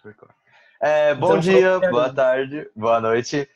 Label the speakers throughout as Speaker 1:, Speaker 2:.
Speaker 1: Bom
Speaker 2: Então, fala do
Speaker 1: dia, boa
Speaker 2: pH.
Speaker 1: tarde, boa noite.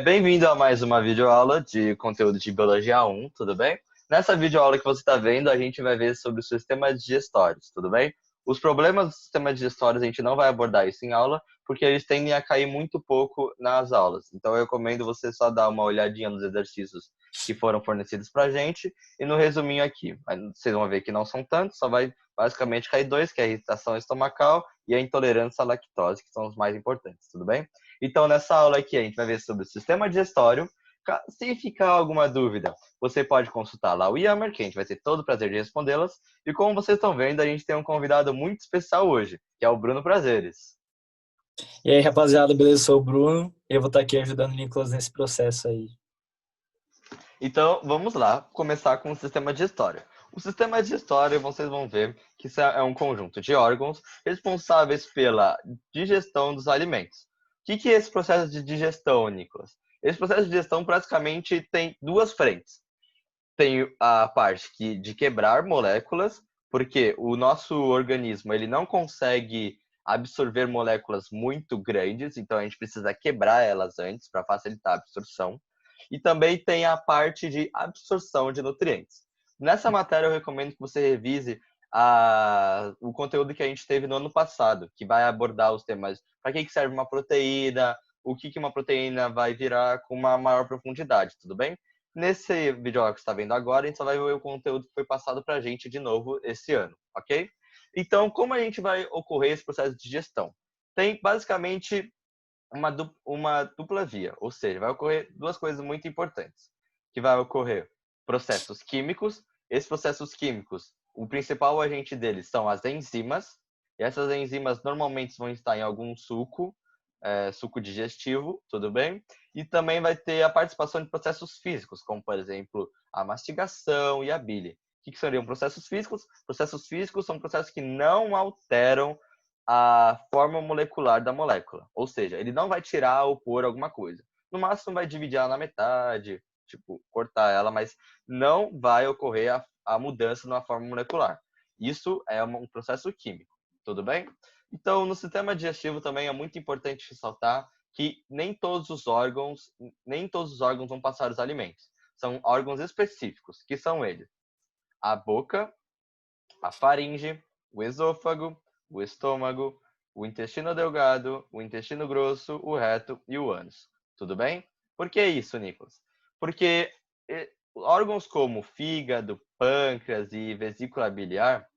Speaker 1: Bem-vindo a mais uma videoaula de conteúdo de Biologia 1, tudo bem? Nessa videoaula que você está vendo, a gente vai ver sobre o sistema digestórios, tudo bem? Os problemas do sistema digestórios a gente não vai abordar isso em aula, porque eles tendem a cair muito pouco nas aulas. Então eu recomendo você só dar uma olhadinha nos exercícios que foram fornecidos para a gente e no resuminho aqui. Vocês vão ver que não são tantos, só vai basicamente cair dois, que é a irritação estomacal e a intolerância à lactose, que são os mais importantes, tudo bem? Então, nessa aula aqui, a gente vai ver sobre o sistema digestório. Se ficar alguma dúvida, você pode consultar lá o Yammer, que a gente vai ter todo o prazer de respondê-las. E como vocês estão vendo, a gente tem um convidado muito especial hoje, que é o Bruno Prazeres.
Speaker 2: E aí, rapaziada, beleza? Sou o Bruno e eu vou estar aqui ajudando o Nicolas nesse processo aí.
Speaker 1: Então, vamos lá, começar com o sistema digestório. O sistema digestório, vocês vão ver que isso é um conjunto de órgãos responsáveis pela digestão dos alimentos. O que é esse processo de digestão, Nicolas? Esse processo de digestão praticamente tem duas frentes. Tem a parte de quebrar moléculas, porque o nosso organismo ele não consegue absorver moléculas muito grandes, então a gente precisa quebrar elas antes para facilitar a absorção. E também tem a parte de absorção de nutrientes. Nessa matéria eu recomendo que você revise o conteúdo que a gente teve no ano passado, que vai abordar os temas para que serve uma proteína, o que uma proteína vai virar com uma maior profundidade, tudo bem? Nesse vídeo que você está vendo agora, a gente só vai ver o conteúdo que foi passado para a gente de novo esse ano, ok? Então, como a gente vai ocorrer esse processo de digestão? Tem basicamente uma dupla via, ou seja, vai ocorrer duas coisas muito importantes, que vai ocorrer processos químicos. Esses processos químicos, o principal agente deles são as enzimas, e essas enzimas normalmente vão estar em algum suco, suco digestivo, tudo bem? E também vai ter a participação de processos físicos, como, por exemplo, a mastigação e a bile. O que seriam processos físicos? Processos físicos são processos que não alteram a forma molecular da molécula. Ou seja, ele não vai tirar ou pôr alguma coisa. No máximo vai dividir ela na metade, tipo, cortar ela, mas não vai ocorrer a mudança na forma molecular. Isso é um processo químico, tudo bem? Então, no sistema digestivo também é muito importante ressaltar que nem todos os órgãos vão passar os alimentos. São órgãos específicos, que são eles: a boca, a faringe, o esôfago, o estômago, o intestino delgado, o intestino grosso, o reto e o ânus. Tudo bem? Por que isso, Nicolas? Porque órgãos como fígado, pâncreas e vesícula biliar,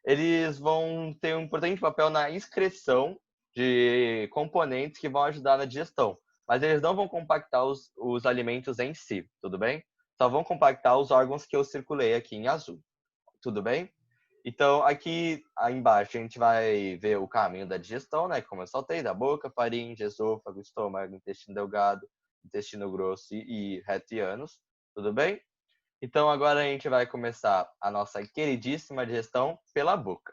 Speaker 1: eles vão ter um importante papel na excreção de componentes que vão ajudar na digestão. Mas eles não vão compactar os alimentos em si, tudo bem? Só vão compactar os órgãos que eu circulei aqui em azul. Tudo bem? Então, aqui embaixo a gente vai ver o caminho da digestão, né? Como eu soltei, da boca, faringe, esôfago, estômago, intestino delgado, intestino grosso e reto e ânus. Tudo bem? Então, agora a gente vai começar a nossa queridíssima digestão pela boca.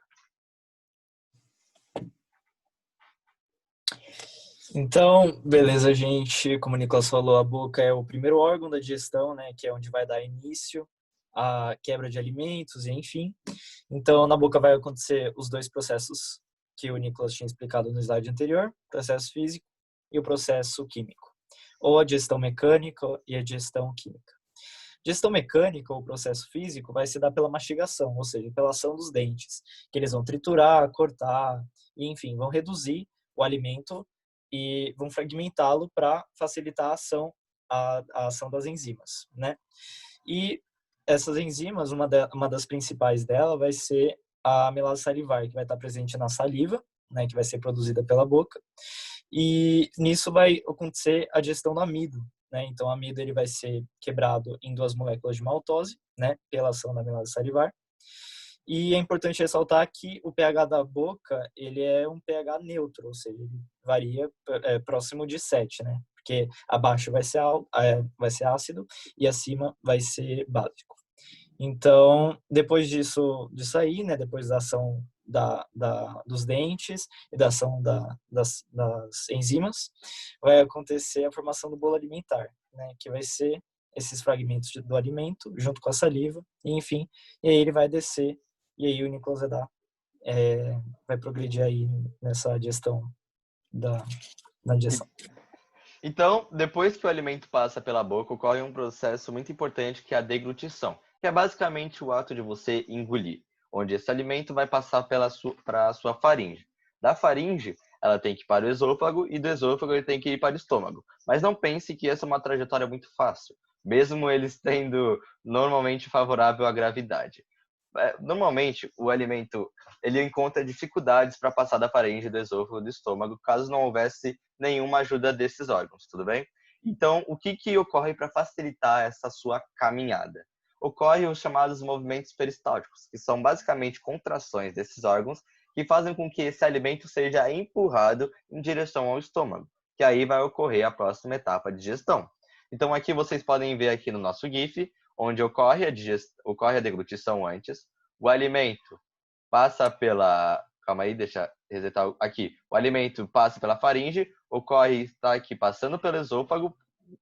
Speaker 2: Então, beleza, gente. Como o Nicolas falou, a boca é o primeiro órgão da digestão, né? Que é onde vai dar início à quebra de alimentos, e enfim. Então, na boca vai acontecer os dois processos que o Nicolas tinha explicado no slide anterior, o processo físico e o processo químico, ou a digestão mecânica e a digestão química. Digestão mecânica, ou processo físico, vai se dar pela mastigação, ou seja, pela ação dos dentes, que eles vão triturar, cortar, e enfim, vão reduzir o alimento e vão fragmentá-lo para facilitar a ação das enzimas, né? E essas enzimas, uma das principais dela vai ser a amelase salivar, que vai estar presente na saliva, né, que vai ser produzida pela boca. E nisso vai acontecer a digestão do amido, né? Então, o amido ele vai ser quebrado em duas moléculas de maltose, né, pela ação da amelase salivar. E é importante ressaltar que o pH da boca, ele é um pH neutro, ou seja, ele varia próximo de 7, né? Porque abaixo vai ser ácido e acima vai ser básico. Então, depois disso aí, né, depois da ação dos dentes e da ação das enzimas, vai acontecer a formação do bolo alimentar, né, que vai ser esses fragmentos do alimento junto com a saliva, e enfim, e aí ele vai descer, e aí o Nicolas vai progredir aí nessa digestão da, da digestão.
Speaker 1: Então, depois que o alimento passa pela boca, ocorre um processo muito importante que é a deglutição, que é basicamente o ato de você engolir, onde esse alimento vai passar para a sua faringe. Da faringe, ela tem que ir para o esôfago e do esôfago ele tem que ir para o estômago. Mas não pense que essa é uma trajetória muito fácil, mesmo eles tendo normalmente favorável à gravidade. Normalmente, o alimento ele encontra dificuldades para passar da faringe, do esôfago e do estômago, caso não houvesse nenhuma ajuda desses órgãos, tudo bem? Então, o que ocorre para facilitar essa sua caminhada? Ocorre os chamados movimentos peristálticos, que são basicamente contrações desses órgãos que fazem com que esse alimento seja empurrado em direção ao estômago, que aí vai ocorrer a próxima etapa de digestão. Então, aqui vocês podem ver aqui no nosso GIF, onde ocorre a deglutição antes, o alimento passa pela... Calma aí, deixa eu resetar aqui. O alimento passa pela faringe, está aqui passando pelo esôfago,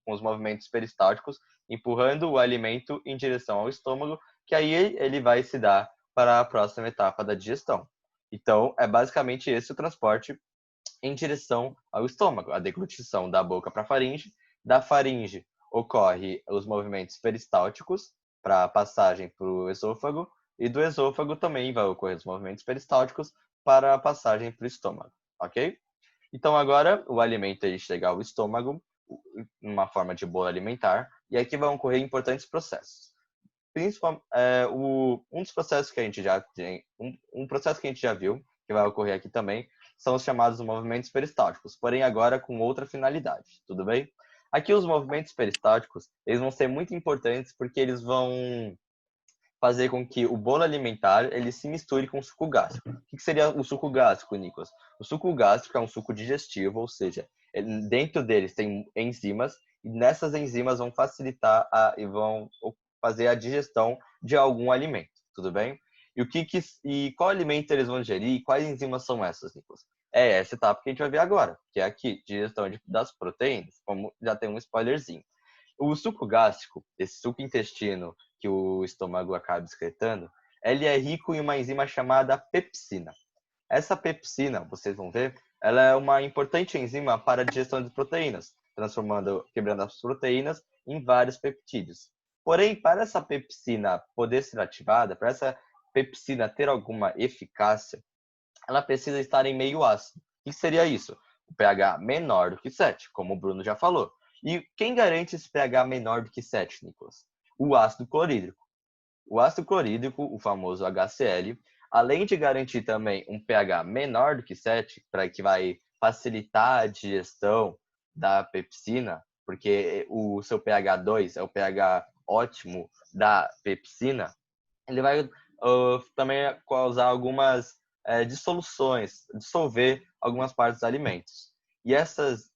Speaker 1: com os movimentos peristálticos, empurrando o alimento em direção ao estômago, que aí ele vai se dar para a próxima etapa da digestão. Então, é basicamente esse o transporte em direção ao estômago, a deglutição da boca para a faringe. Da faringe ocorre os movimentos peristálticos para a passagem para o esôfago, e do esôfago também vai ocorrer os movimentos peristálticos para a passagem para o estômago, ok? Então agora o alimento ele chega ao estômago, numa forma de bolo alimentar, e aqui vão ocorrer importantes processos. Um dos processos que a gente já tem, um processo que a gente já viu, que vai ocorrer aqui também, são os chamados movimentos peristálticos, porém agora com outra finalidade, tudo bem? Aqui os movimentos peristálticos, eles vão ser muito importantes porque eles vão fazer com que o bolo alimentar ele se misture com o suco gástrico. O que seria o suco gástrico, Nicolas? O suco gástrico é um suco digestivo, ou seja, dentro deles tem enzimas, e nessas enzimas vão facilitar e vão fazer a digestão de algum alimento, tudo bem? E qual alimento eles vão digerir e quais enzimas são essas, Nicolas? É essa etapa que a gente vai ver agora, que é aqui, digestão das proteínas, como já tem um spoilerzinho. O suco gástrico, esse suco intestino que o estômago acaba excretando, ele é rico em uma enzima chamada pepsina. Essa pepsina, vocês vão ver, ela é uma importante enzima para a digestão de proteínas, quebrando as proteínas em vários peptídeos. Porém, para essa pepsina poder ser ativada, para essa pepsina ter alguma eficácia, ela precisa estar em meio ácido. O que seria isso? O pH menor do que 7, como o Bruno já falou. E quem garante esse pH menor do que 7, Nicolas? O ácido clorídrico. O ácido clorídrico, o famoso HCl, além de garantir também um pH menor do que 7, para que vai facilitar a digestão da pepsina, porque o seu pH 2 é o pH ótimo da pepsina, ele vai também causar algumas dissoluções, dissolver algumas partes dos alimentos. E essas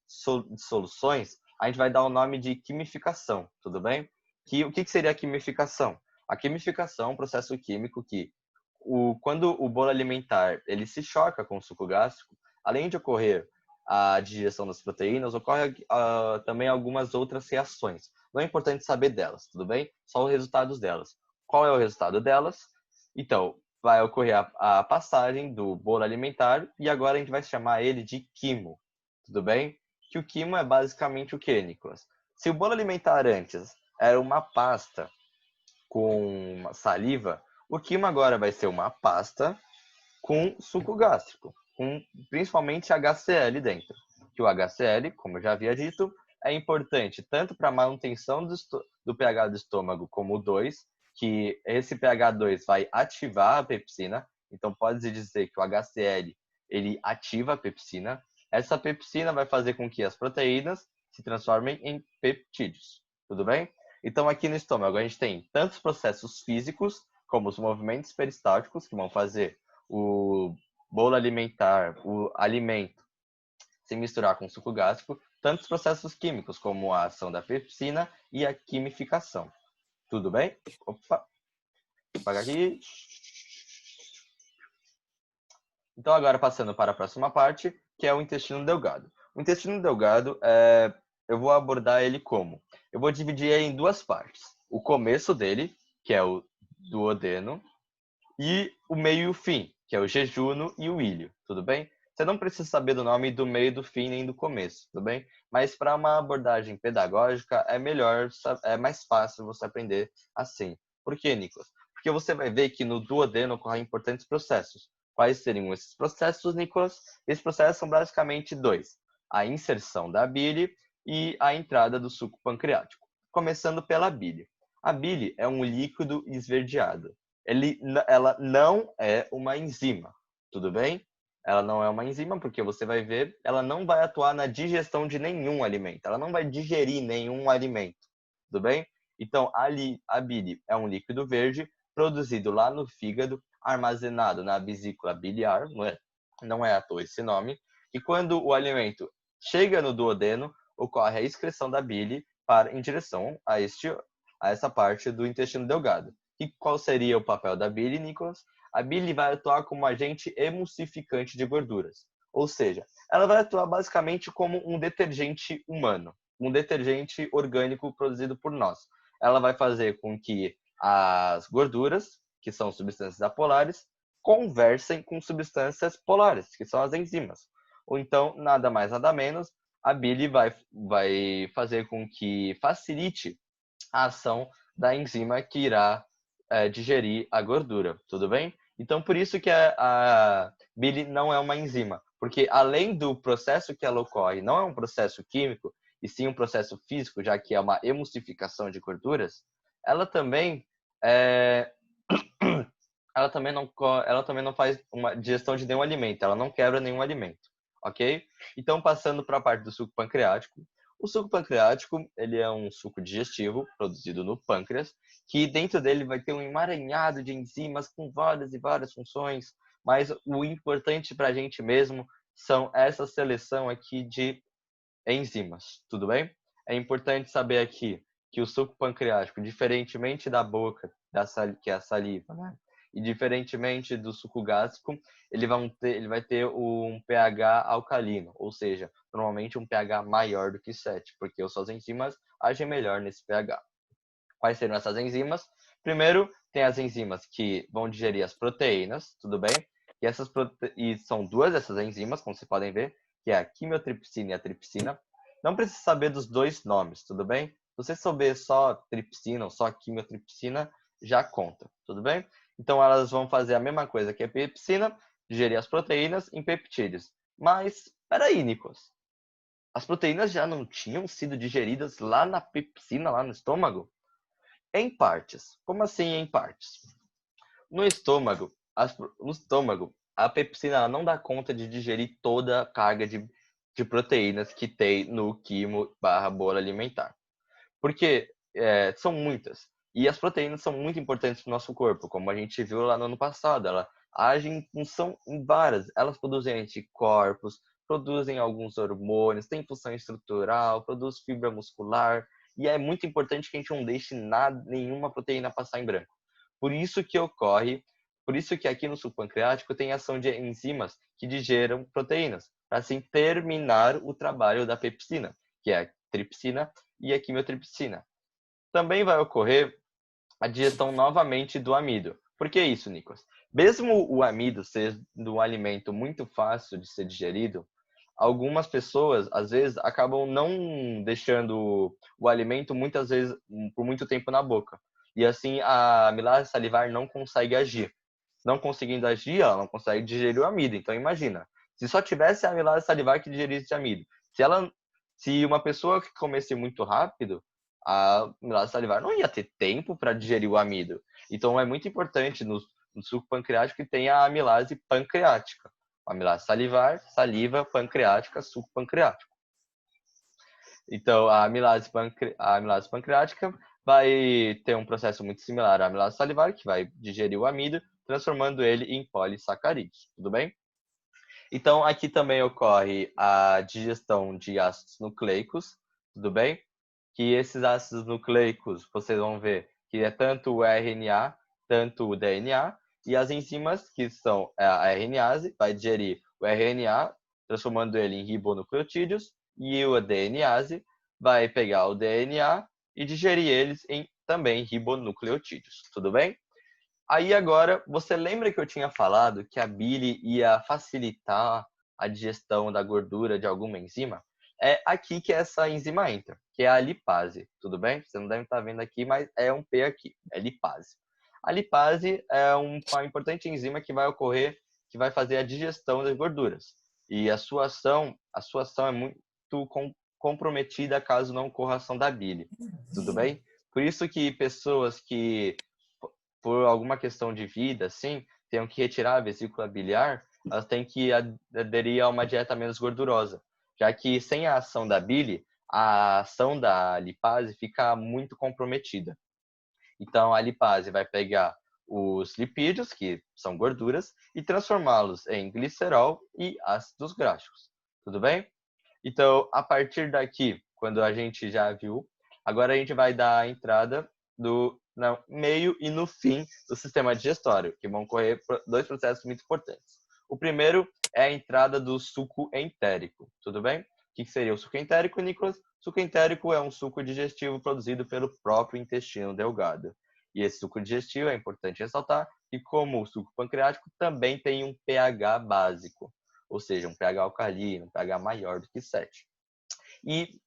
Speaker 1: dissoluções, a gente vai dar o nome de quimificação, tudo bem? O que seria a quimificação? A quimificação é um processo químico que, quando o bolo alimentar ele se choca com o suco gástrico, além de ocorrer a digestão das proteínas, ocorre também algumas outras reações. Não é importante saber delas, tudo bem? Só os resultados delas. Qual é o resultado delas? Então, vai ocorrer a passagem do bolo alimentar e agora a gente vai chamar ele de quimo, tudo bem? Que o quimo é basicamente o que, Nicolas? Se o bolo alimentar antes era uma pasta com saliva, o quimo agora vai ser uma pasta com suco gástrico, com principalmente HCl dentro. Que o HCl, como eu já havia dito, é importante tanto para a manutenção do pH do estômago como o 2, que esse pH 2 vai ativar a pepsina, então pode-se dizer que o HCl ele ativa a pepsina. Essa pepsina vai fazer com que as proteínas se transformem em peptídeos, tudo bem? Então aqui no estômago a gente tem tantos processos físicos, como os movimentos peristálticos, que vão fazer o bolo alimentar, o alimento, se misturar com o suco gástrico, tantos processos químicos, como a ação da pepsina e a quimificação. Tudo bem? Opa, vou apagar aqui. Então, agora passando para a próxima parte, que é o intestino delgado. O intestino delgado, eu vou abordar ele como? Eu vou dividir ele em duas partes. O começo dele, que é o duodeno, e o meio e o fim, que é o jejuno e o ilho, tudo bem? Você não precisa saber do nome do meio, do fim, nem do começo, tudo bem? Mas para uma abordagem pedagógica, é melhor, é mais fácil você aprender assim. Por quê, Nicolas? Porque você vai ver que no duodeno ocorrem importantes processos. Quais seriam esses processos, Nicolas? Esses processos são basicamente dois: a inserção da bile e a entrada do suco pancreático. Começando pela bile. A bile é um líquido esverdeado. Ela não é uma enzima, tudo bem? Ela não é uma enzima, porque você vai ver, ela não vai atuar na digestão de nenhum alimento. Ela não vai digerir nenhum alimento, tudo bem? Então, a bile é um líquido verde produzido lá no fígado, armazenado na vesícula biliar, não é à toa esse nome, e quando o alimento chega no duodeno, ocorre a excreção da bile em direção a essa parte do intestino delgado. E qual seria o papel da bile, Nicolas? A bile vai atuar como agente emulsificante de gorduras. Ou seja, ela vai atuar basicamente como um detergente humano, um detergente orgânico produzido por nós. Ela vai fazer com que as gorduras, que são substâncias apolares, conversem com substâncias polares, que são as enzimas. Ou então, nada mais, nada menos, a bile vai fazer com que facilite a ação da enzima que irá digerir a gordura, tudo bem? Então, por isso que a bile não é uma enzima, porque além do processo que ela ocorre, não é um processo químico, e sim um processo físico, já que é uma emulsificação de gorduras, ela também é, ela também não faz uma digestão de nenhum alimento, ela não quebra nenhum alimento, ok? Então, passando para a parte do suco pancreático, o suco pancreático, ele é um suco digestivo produzido no pâncreas, que dentro dele vai ter um emaranhado de enzimas com várias e várias funções, mas o importante para a gente mesmo são essa seleção aqui de enzimas, tudo bem? É importante saber aqui que o suco pancreático, diferentemente da boca, que é a saliva, né? E diferentemente do suco gástrico, ele vai ter um pH alcalino, ou seja, normalmente um pH maior do que 7, porque as suas enzimas agem melhor nesse pH. Quais seriam essas enzimas? Primeiro, tem as enzimas que vão digerir as proteínas, tudo bem? E são duas dessas enzimas, como vocês podem ver, que é a quimiotripsina e a tripsina. Não precisa saber dos dois nomes, tudo bem? Se você souber só tripsina ou só quimiotripsina, já conta, tudo bem? Então elas vão fazer a mesma coisa que a pepsina, digerir as proteínas em peptídeos. Mas, peraí, Nicolas. As proteínas já não tinham sido digeridas lá na pepsina, lá no estômago? Em partes. Como assim em partes? No estômago, a pepsina ela não dá conta de digerir toda a carga de proteínas que tem no quimo/bolo alimentar. Porque são muitas. E as proteínas são muito importantes para o nosso corpo, como a gente viu lá no ano passado. Ela agem em função em várias. Elas produzem anticorpos, produzem alguns hormônios, têm função estrutural, produz fibra muscular. E é muito importante que a gente não deixe nenhuma proteína passar em branco. Por isso que aqui no suco pancreático tem ação de enzimas que digeram proteínas, para assim terminar o trabalho da pepsina, que é a tripsina e a quimiotripsina. Também vai ocorrer a digestão novamente do amido. Por que isso, Nicolas? Mesmo o amido sendo um alimento muito fácil de ser digerido, algumas pessoas, às vezes, acabam não deixando o alimento, muitas vezes, por muito tempo na boca. E assim, a amilase salivar não consegue agir. Não conseguindo agir, ela não consegue digerir o amido. Então, imagina, se só tivesse a amilase salivar que digerisse o amido. Se uma pessoa que comesse muito rápido, a amilase salivar não ia ter tempo para digerir o amido. Então, é muito importante no suco pancreático que tenha a amilase pancreática. Amilase salivar, saliva, pancreática, suco pancreático. Então, a amilase pancreática vai ter um processo muito similar à amilase salivar, que vai digerir o amido, transformando ele em polissacarídeos, tudo bem? Então, aqui também ocorre a digestão de ácidos nucleicos, tudo bem? Que esses ácidos nucleicos, vocês vão ver que é tanto o RNA, tanto o DNA, e as enzimas, que são a RNase, vai digerir o RNA, transformando ele em ribonucleotídeos, e o DNase vai pegar o DNA e digerir eles em também ribonucleotídeos, tudo bem? Aí agora, você lembra que eu tinha falado que a bile ia facilitar a digestão da gordura de alguma enzima, é aqui que essa enzima entra, que é a lipase, tudo bem? Você não deve estar vendo aqui, mas é um P aqui, é lipase. A lipase é uma importante enzima que vai ocorrer, que vai fazer a digestão das gorduras. E a sua ação é muito comprometida caso não ocorra a ação da bile, tudo bem? Por isso que pessoas que, por alguma questão de vida, assim, tenham que retirar a vesícula biliar, elas têm que aderir a uma dieta menos gordurosa, já que sem a ação da bile, a ação da lipase fica muito comprometida. Então, a lipase vai pegar os lipídios, que são gorduras, e transformá-los em glicerol e ácidos graxos. Tudo bem? Então, a partir daqui, quando a gente já viu, agora a gente vai dar a entrada no meio e no fim do sistema digestório, que vão ocorrer dois processos muito importantes. O primeiro é a entrada do suco entérico, tudo bem? O que seria o suco entérico, Nicolas? Suco entérico é um suco digestivo produzido pelo próprio intestino delgado. E esse suco digestivo, é importante ressaltar, que como o suco pancreático, também tem um pH básico, ou seja, um pH alcalino, um pH maior do que 7. E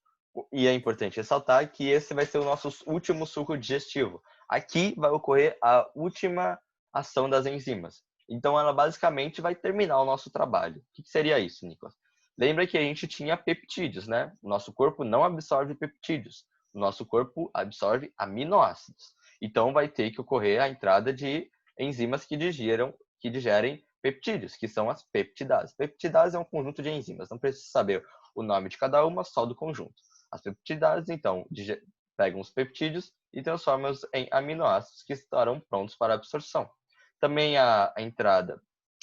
Speaker 1: é importante ressaltar que esse vai ser o nosso último suco digestivo. Aqui vai ocorrer a última ação das enzimas. Então, ela basicamente vai terminar o nosso trabalho. O que seria isso, Nicolas? Lembra que a gente tinha peptídeos, né? O nosso corpo não absorve peptídeos. O nosso corpo absorve aminoácidos. Então, vai ter que ocorrer a entrada de enzimas que digerem peptídeos, que são as peptidases. Peptidase é um conjunto de enzimas. Não precisa saber o nome de cada uma, só do conjunto. As peptidases, então, pegam os peptídeos e transformam-os em aminoácidos que estarão prontos para absorção. Também a entrada,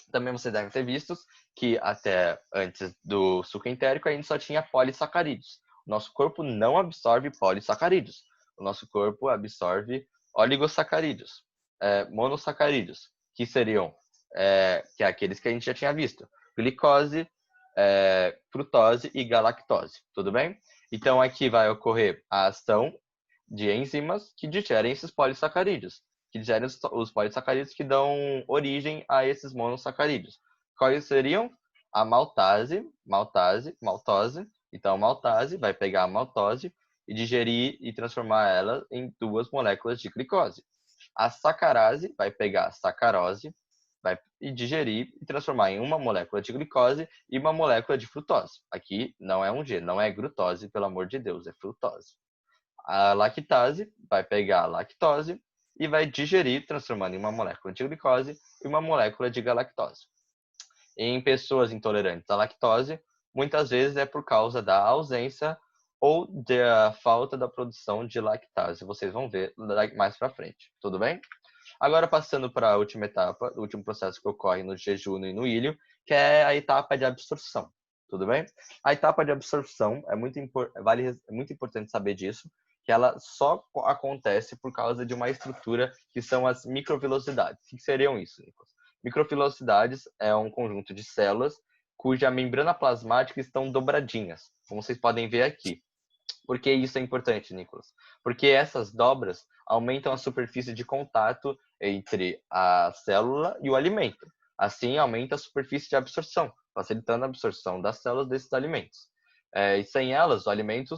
Speaker 1: também você deve ter visto que até antes do suco entérico a gente só tinha polissacarídeos. O nosso corpo não absorve polissacarídeos. O nosso corpo absorve oligosacarídeos, monossacarídeos, que seriam que é aqueles que a gente já tinha visto: glicose, frutose e galactose, tudo bem? Então aqui vai ocorrer a ação de enzimas que digerem esses polissacarídeos, que digerem os polissacarídeos que dão origem a esses monossacarídeos. Quais seriam? A maltase. Então a maltase vai pegar a maltose e digerir e transformar ela em 2 moléculas de glicose. A sacarase vai pegar a sacarose, vai digerir e transformar em uma molécula de glicose e uma molécula de frutose. Aqui não é um G, não é glutose, pelo amor de Deus, é frutose. A lactase vai pegar a lactose e vai digerir, transformando em uma molécula de glicose e uma molécula de galactose. Em pessoas intolerantes à lactose, muitas vezes é por causa da ausência ou da falta da produção de lactase. Vocês vão ver mais para frente, tudo bem? Agora, passando para a última etapa, o último processo que ocorre no jejum e no ilho, que é a etapa de absorção. Tudo bem? A etapa de absorção é muito importante saber disso, que ela só acontece por causa de uma estrutura que são as microvilosidades. O que seriam isso, Nicolas? Microvilosidades é um conjunto de células cuja membrana plasmática estão dobradinhas, como vocês podem ver aqui. Por que isso é importante, Nicolas? Porque essas dobras aumentam a superfície de contato entre a célula e o alimento. Assim, aumenta a superfície de absorção, facilitando a absorção das células desses alimentos. E sem elas, o alimento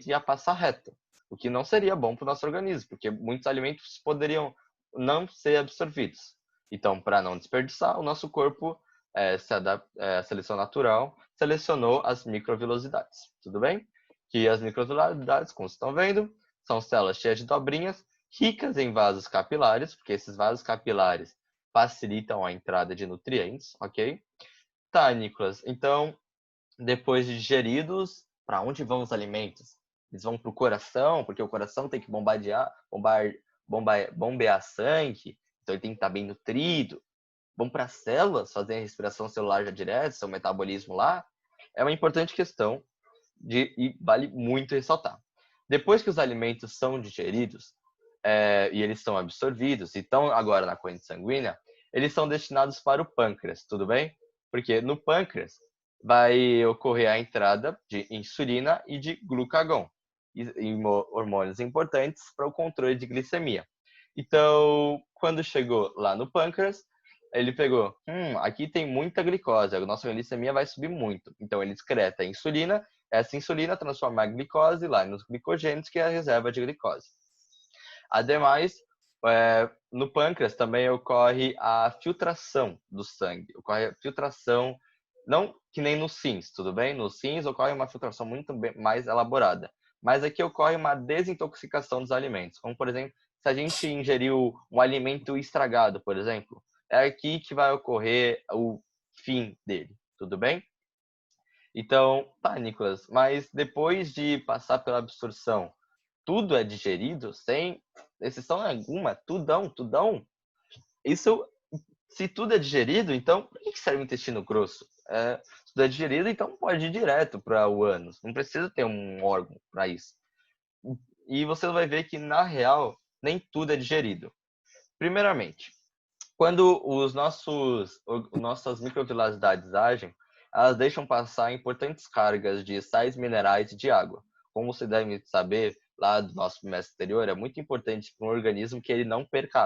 Speaker 1: ia passar reto, o que não seria bom para o nosso organismo, porque muitos alimentos poderiam não ser absorvidos. Então, para não desperdiçar, o nosso corpo, a seleção natural, selecionou as microvilosidades, tudo bem? Que as microvilosidades, como vocês estão vendo, são células cheias de dobrinhas, ricas em vasos capilares, porque esses vasos capilares facilitam a entrada de nutrientes, ok? Tá, Nicolas, então, depois de digeridos, para onde vão os alimentos? Eles vão para o coração, porque o coração tem que bombear sangue, então ele tem que estar bem nutrido. Vão para as células fazer a respiração celular já direto, seu metabolismo lá. É uma importante questão e vale muito ressaltar. Depois que os alimentos são digeridos e eles são absorvidos e estão agora na corrente sanguínea, eles são destinados para o pâncreas, tudo bem? Porque no pâncreas vai ocorrer a entrada de insulina e de glucagon, hormônios importantes para o controle de glicemia. Então, quando chegou lá no pâncreas, ele pegou, aqui tem muita glicose, a nossa glicemia vai subir muito. Então ele excreta a insulina, essa insulina transforma a glicose lá nos glicogênios, que é a reserva de glicose. Ademais, no pâncreas também ocorre a filtração do sangue. Ocorre a filtração, não que nem nos rins, tudo bem? Nos rins ocorre uma filtração muito mais elaborada. Mas aqui ocorre uma desintoxicação dos alimentos. Como, por exemplo, se a gente ingeriu um alimento estragado, por exemplo, é aqui que vai ocorrer o fim dele, tudo bem? Então, tá, Nicolas, mas depois de passar pela absorção, tudo é digerido sem exceção alguma, tudão. Isso, se tudo é digerido, então por que serve o intestino grosso? Se tudo é digerido, então pode ir direto para o ânus. Não precisa ter um órgão para isso. E você vai ver que, na real, nem tudo é digerido. Primeiramente, quando nossas microvilaridades agem, elas deixam passar importantes cargas de sais minerais e de água. Como você deve saber, lá do nosso bimestre anterior, é muito importante para um organismo que ele não perca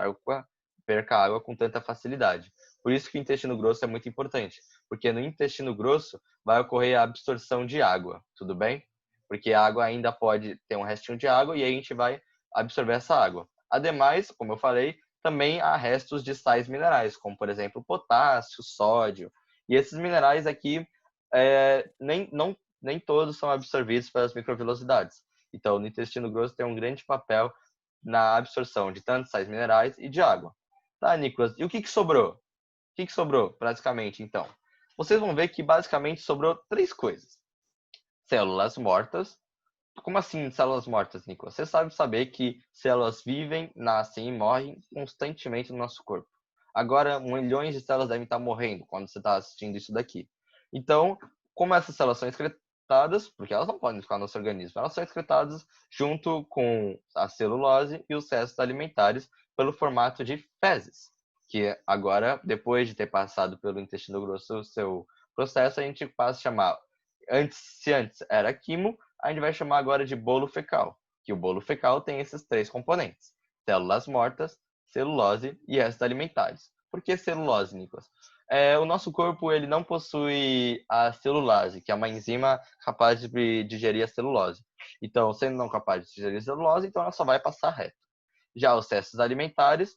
Speaker 1: água com tanta facilidade. Por isso que o intestino grosso é muito importante, porque no intestino grosso vai ocorrer a absorção de água, tudo bem? Porque a água ainda pode ter um restinho de água e aí a gente vai absorver essa água. Ademais, como eu falei, também há restos de sais minerais, como por exemplo potássio, sódio. E esses minerais aqui nem todos são absorvidos pelas microvilosidades. Então, no intestino grosso tem um grande papel na absorção de tanto sais minerais e de água. Tá, Nicolas? E o que sobrou? O que sobrou, praticamente, então? Vocês vão ver que basicamente sobrou 3 coisas. Células mortas. Como assim células mortas, Nicolas? Você saber que células vivem, nascem e morrem constantemente no nosso corpo. Agora, milhões de células devem estar morrendo quando você está assistindo isso daqui. Então, como essas células são excretadas, porque elas não podem ficar no nosso organismo, elas são excretadas junto com a celulose e os restos alimentares pelo formato de fezes, que agora, depois de ter passado pelo intestino grosso o seu processo, a gente passa a chamar, se antes era quimo, a gente vai chamar agora de bolo fecal, que o bolo fecal tem esses 3 componentes: células mortas, celulose e restos alimentares. Por que celulose, Nicolas? O nosso corpo ele não possui a celulase, que é uma enzima capaz de digerir a celulose. Então, sendo não capaz de digerir a celulose, então ela só vai passar reto. Já os restos alimentares,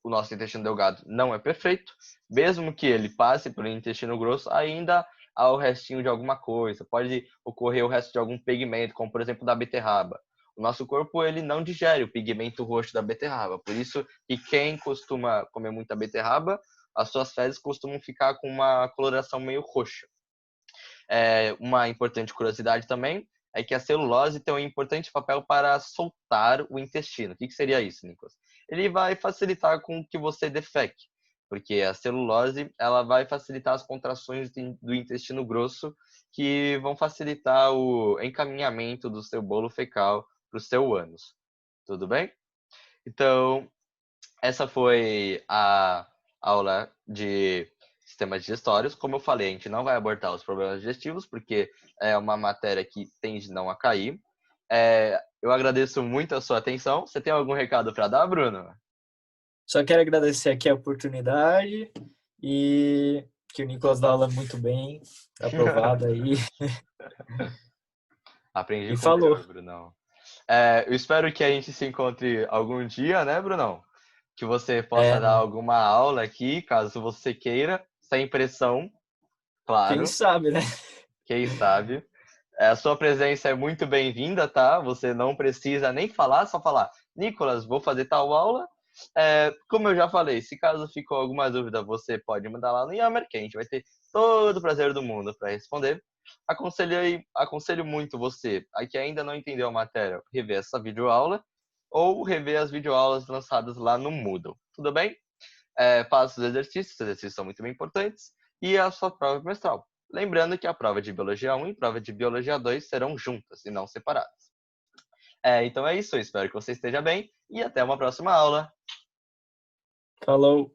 Speaker 1: o nosso intestino delgado não é perfeito. Mesmo que ele passe pelo intestino grosso, ainda há o restinho de alguma coisa. Pode ocorrer o resto de algum pigmento, como por exemplo da beterraba. O nosso corpo ele não digere o pigmento roxo da beterraba. Por isso que quem costuma comer muita beterraba, as suas fezes costumam ficar com uma coloração meio roxa. Uma importante curiosidade também é que a celulose tem um importante papel para soltar o intestino. O que seria isso, Nicolas? Ele vai facilitar com que você defeque, porque a celulose ela vai facilitar as contrações do intestino grosso, que vão facilitar o encaminhamento do seu bolo fecal para o seu ânus. Tudo bem? Então, essa foi a aula de sistemas digestórios. Como eu falei, a gente não vai abordar os problemas digestivos, porque é uma matéria que tende não a cair. Eu agradeço muito a sua atenção. Você tem algum recado para dar, Bruno?
Speaker 2: Só quero agradecer aqui a oportunidade e que o Nicolas dá aula muito bem, aprovado aí.
Speaker 1: Aprendi
Speaker 2: E
Speaker 1: com o
Speaker 2: falou.
Speaker 1: melhor, Brunão. Eu espero que a gente se encontre algum dia, né, Brunão? Que você possa dar
Speaker 2: Né?
Speaker 1: alguma aula aqui, caso você queira, sem pressão,
Speaker 2: Quem
Speaker 1: claro.
Speaker 2: sabe, né?
Speaker 1: Quem sabe? A sua presença é muito bem-vinda, tá? Você não precisa nem falar, só falar, Nicolas, vou fazer tal aula. Como eu já falei, se caso ficou alguma dúvida, você pode mandar lá no Yammer, que a gente vai ter todo o prazer do mundo para responder. Aconselho muito você, a que ainda não entendeu a matéria, rever essa videoaula ou rever as videoaulas lançadas lá no Moodle. Tudo bem? Faça os exercícios são muito bem importantes, e a sua prova bimestral. Lembrando que a prova de Biologia 1 e a prova de Biologia 2 serão juntas e não separadas. Então é isso, eu espero que você esteja bem e até uma próxima aula.
Speaker 2: Falou.